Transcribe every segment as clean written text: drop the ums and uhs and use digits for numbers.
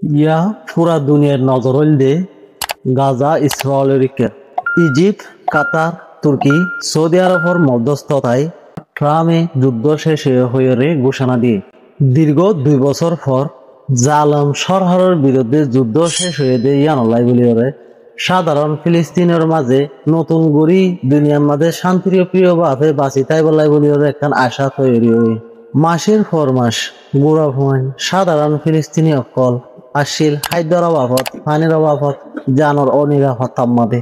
ইয়া পুরা দুনিয়ার নজর হইলে গাজা ইসরায়েলের ইজিপ্ট, কাতার, তুর্কি, সৌদি আরবের মধ্যস্থতায় ট্রাম্পে যুদ্ধ শেষ হয়ে ঘোষণা দিয়ে দীর্ঘ 2 বছর পর জালেম সরকারের বিরুদ্ধে যুদ্ধ শেষ হয়ে দিয়ে ইয়ানলাই বলিওরে সাধারণ ফিলিস্তিনের মাঝে নতুন গড়ি দুনিয়ার মাঝে শান্তির প্রিয় ভাবে বাঁচি তাই বলাই বলিওরে একখান আশা তৈরি হয়ে মাসের পর মাস বুড়া ভয় সাধারণ ফিলিস্তিনি অকল আসিল খাদ্যর অভাবত পানির অভাবত জানর অনিরাপদ তাম্মাদে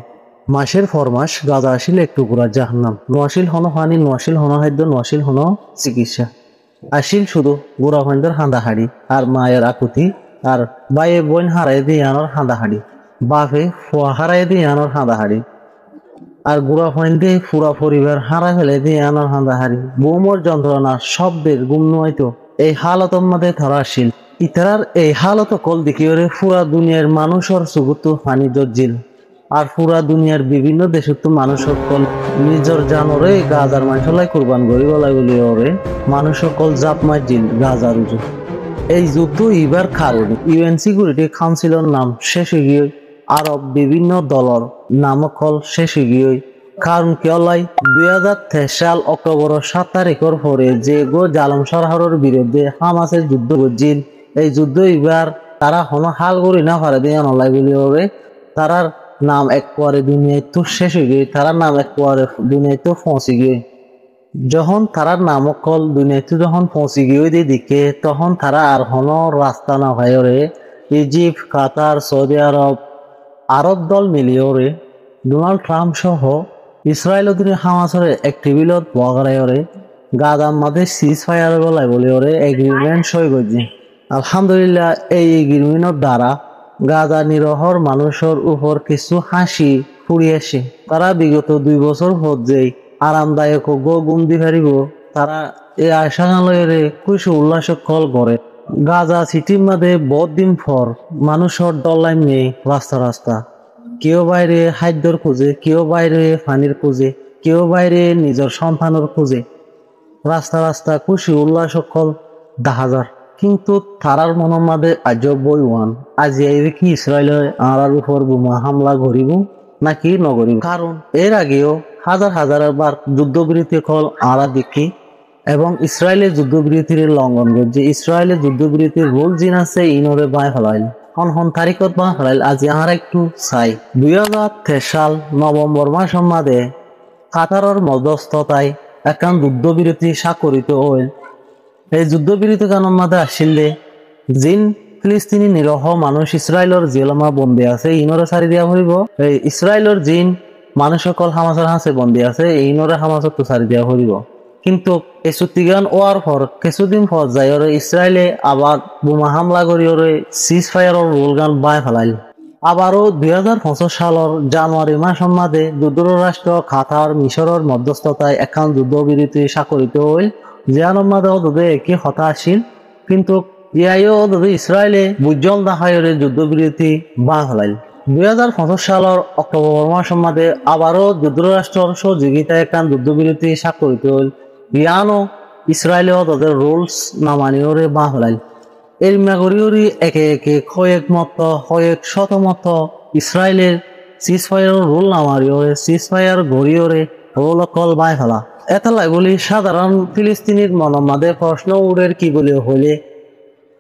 মাসের পর মাস গাজা আসিল একটু গুড়া জাহান্নাম নোয়াশিল হন পানি নোয়াশিল হন খাদ্য নোয়াশিল হন চিকিৎসা আসিল শুধু বুড়া ভাইদের হাঁদাহাড়ি আর মায়ের আকুতি আর বাইয়ে বোন হারাই দিয়ে আনর হাঁদাহাড়ি বাপে ফুয়া হারাই দিয়ে আনর হাঁদাহাড়ি আর গুড়া ফাইন্দে পুরা পরিবার হারা ফেলে দিয়ে আনার হাঁদাহারি বৌমর যন্ত্রণা শব্দের গুম নয়তো এই হালত মধ্যে ধরা আসিল ইতারার এই হালত কল দেখিওরে পুরা দুনিয়ার মানুষের সুগুত পানি জজ্জিল আর পুরা দুনিয়ার বিভিন্ন দেশের তো মানুষের কল নিজের জানরে গাজার মানুষলাই কুরবান করি বলাই বলি ওরে মানুষের কল জাপ মারজিল গাজার উজু এই যুদ্ধ এবার কারণ ইউএন সিকিউরিটি কাউন্সিলের নাম শেষ হয়ে গিয়ে আরব বিভিন্ন দলর নামকল শেষ হয়ে গিয়ে কারণ কেলাই 2023 সাল অক্টোবরের 7 তারিখের পরে যে গো জালেম সরকারের বিরুদ্ধে হামাসের যুদ্ধ করছিল এই যুদ্ধ এবার তারা হনো হাল করি না পারে দিয়ে নলাই বলি হবে তারার নাম একবারে দুনিয়ায় তো শেষ হয়ে গিয়ে তারার নাম একবারে দুনিয়ায় তো পৌঁছে গিয়ে যখন তারার নামকল দুনিয়াতে যখন পৌঁছে গিয়ে দিকে তখন তারা আর হনো রাস্তা না ভাইরে ইজিপ্ট, কাতার, সৌদি আরব আরব দল মিলিয়ে ডোনাল্ড ট্রাম্প সহ ইসরায়েল অধীনে হামাসের এক টেবিলত বগাড়াইরে গাজার মাঝে সিজ ফায়ার বলাই বলে ওরে এগ্রিমেন্ট সই করছে আলহামদুলিল্লাহ এই এগ্রিমেন্টের দ্বারা গাজা নিরহর মানুষের উপর কিছু হাসি ফুরিয়েছে তারা বিগত 2 বছর পর্যায়ে আরামদায়ক গো গুম দি পারিব তারা এই আশালয়ের খুশি উল্লাস কল করে গাজা সিটির মধ্যে বহুত দিন পর মানুষের দল নেই রাস্তা রাস্তা কেউ বাইরে খাদ্যর খোঁজে কেউ বাইরে পানির খোঁজে কেউ বাইরে নিজের সন্তানের খোঁজে রাস্তা রাস্তা খুশি উল্লাস কল দেখা যায় কিন্তু তারার মনের মাঝে আজব বই ওয়ান আজি আইবে কি ইসরায়েলের আর উপর বোমা হামলা করিব নাকি নগরিব কারণ এর আগেও হাজার হাজার বার যুদ্ধবিরতি কল আরা দেখি এবং ইসরায়েলের যুদ্ধবিরতির লঙ্ঘন করছে ইসরায়েলের যুদ্ধবিরতির রোল জিন আছে ইনরে বাই ফেলাইল হন তারিখত বাই ফেলাইল আজি আর একটু চাই 2023 সাল নভেম্বর মাসের মাঝে কাতারের মধ্যস্থতায় একখান যুদ্ধবিরতি স্বাক্ষরিত হইল এই যুদ্ধবিরতি কারণের মাঝে আসিলে জিন ফিলিস্তিনি নিরহ মানুষ ইসরায়েলের জেলমা বন্দী আছে ইনরে সারি দিয়া হইব এই ইসরায়েলের জিন মানুষ সকল হামাসের হাসে বন্দী আছে ইনরে হামাসের তো সারি দিয়া হইব কিন্তু এই চুক্তিগান ওয়ার পর কিছুদিন পর যাই ইসরায়েলে আবার বোমা হামলা করি সিজ ফায়ারের রোল গান বাই ফেলাইল আবারও 2025 সালের জানুয়ারি মাসের মাঝে যুক্তরাষ্ট্র কাতার মিশরের মধ্যস্থতায় একখান যুদ্ধবিরতি স্বাক্ষরিত হইল যার মাঝে একই হতা আসিল কিন্তু ইয়াইও ইসরায়েলে বুজল দাহায়ের যুদ্ধবিরতি বাই ফেলাইল 2025 সালের অক্টোবর মাসের মাঝে আবারও যুক্তরাষ্ট্রের সহযোগিতায় একখান যুদ্ধবিরতি স্বাক্ষরিত হইল ইয়ানো ইসরায়েলেও তাদের রুলস না মানিয়ে বা ফেলাইল এর নাগরিকরি একে একে কয়েক শত মত ইসরায়েলের সিজ ফায়ার রোল না মারিয়ে সিজ ফায়ার গড়িয়ে রোল কল বাই ফেলা এতলাই বলি সাধারণ ফিলিস্তিনির মনের মাঝে প্রশ্ন উড়ের কি বলে হইলে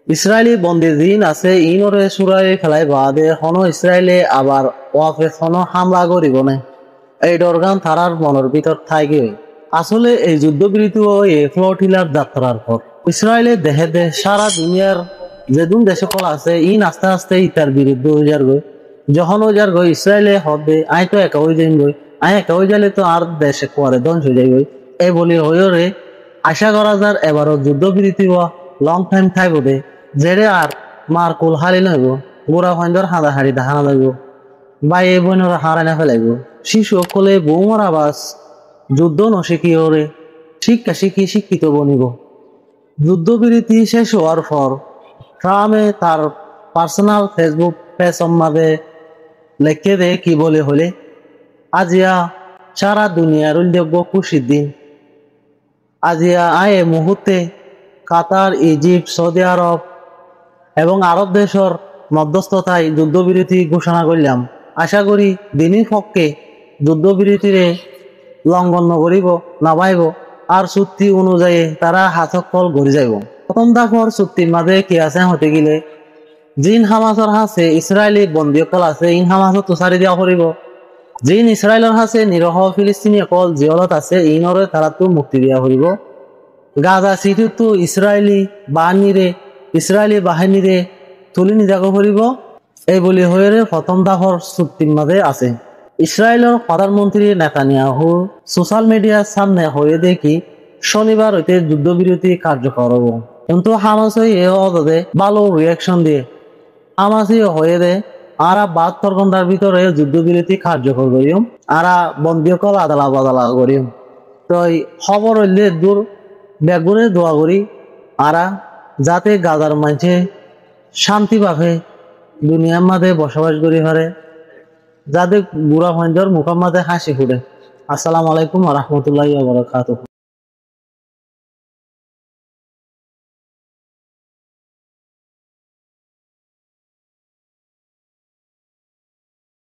ইসরায়েলি বন্দী দিন আছে ইনরে সুরাই ফেলাই বাদে হন ইসরায়েলে আবার ওয়াফে হন হামলা করিব না এই ডরগান তারার মনের ভিতর থাকে আসলে এই যুদ্ধবিরতি এই ফ্লোটিলার যাত্রার পর ইসরায়েলে দেহে সারা দুনিয়ার যেদুন দেশে কল আছে ইন আস্তে আস্তে ইতার বিরুদ্ধে হয়ে যার গই যখন হয়ে যার গই ইসরায়েলে হবে আই তো একা হয়ে যাই গই আই একা হয়ে গেলে তো আর দেশে পরে ধ্বংস হয়ে যাই গই এই বলি হয়ে আশা করা যার এবারও যুদ্ধবিরতি লং টাইম থাকব দে যেরে আর মার কুল হারি লইব গোড়া ফাইন্দর হাঁদাহাড়ি দেখানো লাগব বা এই বোনের হারাই না ফেলাইব শিশু সকলে বৌমার আবাস যুদ্ধ নশিকিওরে শিক্ষা শিখি শিক্ষিত বনিব যুদ্ধবিরতি শেষ হওয়ার পর ট্রাম্পে তার পার্সোনাল ফেসবুক পেজ মাঝে লেখে দে কি বলে হলে আজিয়া সারা দুনিয়ার উল্লেখ্য খুশির দিন আজিয়া আয়ে মুহূর্তে কাতার ইজিপ্ট সৌদি আরব এবং আরব দেশের মধ্যস্থতায় যুদ্ধবিরতি ঘোষণা করলাম। আশা করি দিনের পক্ষে যুদ্ধবিরতিরে লঙ্ঘন নকরিব নাভাইব আর চুক্তি অনুযায়ী তারা হাতকল গড়ি যাইব। প্রথম দফার চুক্তির মাঝে কি আছে হতে গেলে জিন হামাসর হাসে ইসরায়েলি বন্দীসকল আছে ইন হামাসত তুষারি দিয়া করিব। জিন ইসরায়েলের হাসে নিরহ ফিলিস্তিনি অকল জিয়লত আছে ইনরে তারাতো মুক্তি দিয়া করিব। গাজা সিটিতো ইসরায়েলি বাহিনীরে তুলি নিজাগ করিব। এই বলি হয়ে প্রথম দফার চুক্তির মাঝে আছে। ইসরায়েলের প্রধানমন্ত্রী নেতানিয়াহু সোশ্যাল মিডিয়ার সামনে হয়ে দেখি শনিবার হইতে যুদ্ধবিরতি কার্যকর হব, কিন্তু হামাসই এ অদে ভালো রিয়াকশন দিয়ে হামাসই হয়ে দে আরা 72 ঘন্টার ভিতরে যুদ্ধবিরতি কার্যকর করিম, আরা বন্দীসকল আদালা বদালা করিম। তো খবর হইলে দূর বেগুনে দোয়া করি আরা যাতে গাজার মাঝে শান্তি পাবে দুনিয়ার মাঝে বসবাস করি পারে, যাদের বুড়া ভঞ্জর মুখের মাঝে হাসি ফুটে। আসসালামু আলাইকুম ওয়া রাহমাতুল্লাহি ওয়া বারাকাতুহু।